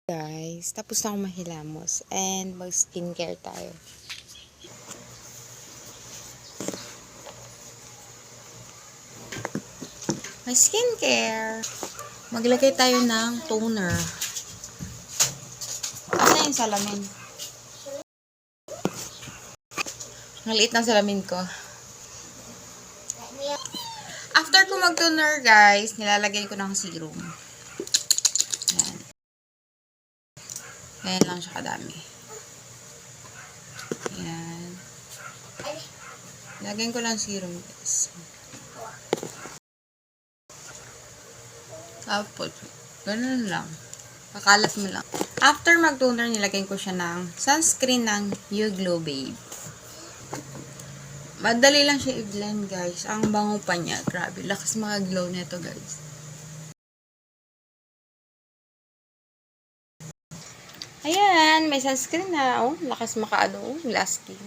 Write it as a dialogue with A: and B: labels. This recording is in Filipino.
A: Guys, tapos na akong mahilamos and mag skincare tayo. May skincare. Maglagay tayo ng toner. Ano yung salamin? Ang liit ng salamin ko. After ko mag-toner, guys, nilalagay ko ng serum. Ayan. Ayan lang siya kadami. Ayan. Lagyan ko lang serum, guys. Tapos, ganun lang. Pakalat mo lang. After mag-toner, nilagay ko siya ng sunscreen ng You Glow Babe. Madali lang siya i-blend, guys. Ang bango pa niya. Grabe. Lakas maka-glow nito, guys. Ayan. May sunscreen na. Oh, lakas maka-ano. Glass skin.